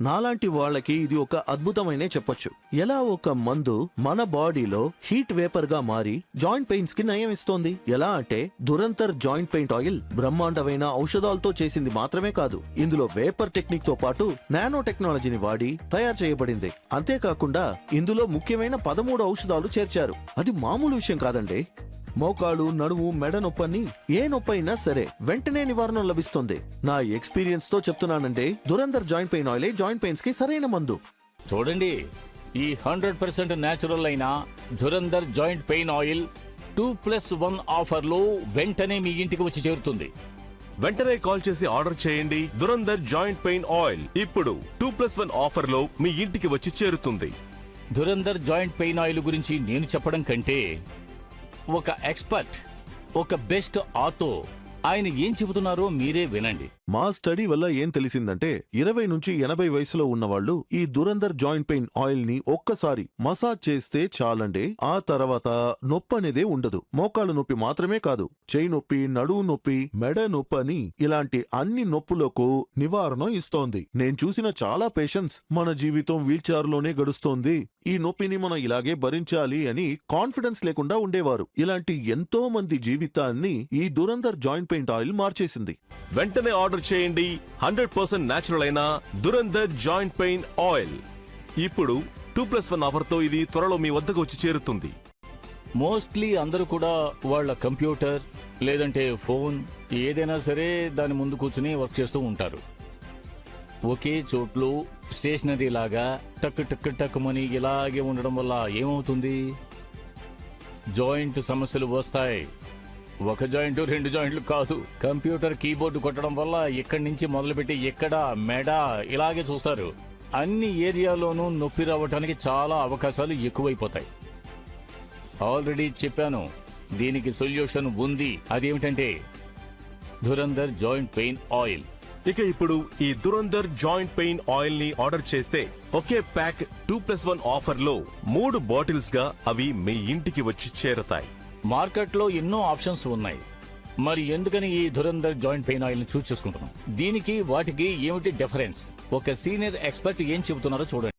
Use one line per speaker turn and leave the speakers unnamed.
నాలాంటి వాళ్ళకి ఇది ఒక అద్భుతమైనే చెప్పొచ్చు. ఎలా ఒక మందు మన బాడీలో హీట్ వేపర్ గా మారి జాయింట్ పెయిన్స్ కి నయం ఇస్తోంది. ఎలా అంటే దురంతర్ జాయింట్ పెయిన్ ఆయిల్ బ్రహ్మాండమైన ఔషధాలతో చేసింది మాత్రమే కాదు, ఇందులో వేపర్ టెక్నిక్ తో పాటు నానో టెక్నాలజీని వాడి తయారు చేయబడింది. అంతేకాకుండా ఇందులో ముఖ్యమైన 13 ఔషధాలు చేర్చారు. అది మామూలు విషయం కాదండి. మోకాలు, నడుము, మెడ నొప్పని ఏ నొప్పైనా సరే వెంటనే నివారణ లభిస్తుంది. నా ఎక్స్పీరియన్స్ తో చెప్తున్నానండి, Dhurandhar joint pain oil joint pains కి సరైన మందు.
చూడండి, ఈ 100% న్యాచురల్ అయిన దురందర్ జాయింట్ పెయిన్ ఆయిల్ 2+1 ఆఫర్లో వెంటనే మీ ఇంటికి వచ్చి చేరుతుంది.
వెంటనే కాల్ చేసి ఆర్డర్ చేయండి. దురందర్ జాయింట్ పెయిన్ ఆయిల్ ఇప్పుడు 2+1 ఆఫర్లో మీ ఇంటికి వచ్చి చేరుతుంది.
దురందర్ జాయింట్ పెయిన్ ఆయిల్ గురించి నేను చెప్పడం కంటే ఒక ఎక్స్పర్ట్, ఒక బెస్ట్ ఆర్థో ఆయన ఏం చెబుతున్నారో మీరే వినండి.
మా స్టడీ వల్ల ఏం తెలిసిందంటే 20 నుంచి 80 వయసులో ఉన్నవాళ్లు ఈ దురందర్ జాయింట్ పెయిన్ ఆయిల్ ని ఒక్కసారి మసాజ్ చేస్తే చాలండి, ఆ తర్వాత నొప్పి అనేదే ఉండదు. మోకాలు నొప్పి మాత్రమే కాదు, చేయి నొప్పి, నడువు నొప్పి, మెడ నొప్పి అని ఇలాంటి అన్ని నొప్పులకు నివారణ ఇస్తోంది. నేను చూసిన చాలా పేషెంట్స్ మన జీవితం వీల్ చైర్ లోనే గడుస్తోంది, ఈ నొప్పిని మనం ఇలాగే భరించాలి అని కాన్ఫిడెన్స్ లేకుండా ఉండేవారు. ఇలాంటి ఎంతో మంది జీవితాన్ని ఈ దురందర్ జాయింట్ పెయిన్ ఆయిల్ మార్చేసింది.
వెంటనే ఆర్డర్ చేయండి. 100% న్యాచురల్ అయిన దురందర్ జాయింట్ పెయిన్ ఆయిల్ ఇప్పుడు 2+1 ఆఫర్తో ఇది త్వరలో మీ వద్దకు వచ్చి చేరుతుంది.
మోస్ట్లీ అందరూ కూడా వాళ్ళ కంప్యూటర్ లేదంటే ఫోన్ ఏదైనా సరే దాని ముందు కూర్చుని వర్క్ చేస్తూ ఉంటారు. ఒకే చోట్లు స్టేషనరీ లాగా టక్ టక్ టక్కుమని ఇలాగే ఉండడం వల్ల ఏమవుతుంది? జాయింట్ సమస్యలు వస్తాయి. ఒక జాయింట్, 2 జాయింట్లు కాదు. కంప్యూటర్ కీబోర్డు కొట్టడం వల్ల ఇక్కడి నుంచి మొదలుపెట్టి ఎక్కడ మెడ ఇలాగే చూస్తారు. అన్ని ఏరియాలోనూ నొప్పి రావడానికి చాలా అవకాశాలు ఎక్కువైపోతాయి. ఆల్రెడీ చెప్పాను, దీనికి సొల్యూషన్ ఉంది. అదేమిటంటే దురందర్ జాయింట్ పెయిన్ ఆయిల్.
ఇక ఇప్పుడు ఈ దురందర్ జాయింట్ పెయిన్ ఆయిల్ ని ఆర్డర్ చేస్తే ఒకే ప్యాక్ 2+1 ఆఫర్లో 3 బాటిల్స్ గా అవి మీ ఇంటికి వచ్చి చేరతాయి.
మార్కెట్లో ఎన్నో ఆప్షన్స్ ఉన్నాయి, మరి ఎందుకని ఈ దురందర్ జాయింట్ పెయిన్ ఆయిల్ ని చూస్ చేసుకుంటున్నాం? దీనికి వాటికి ఏమిటి డిఫరెన్స్? ఒక సీనియర్ ఎక్స్పర్ట్ ఏం చెబుతున్నారో చూడండి.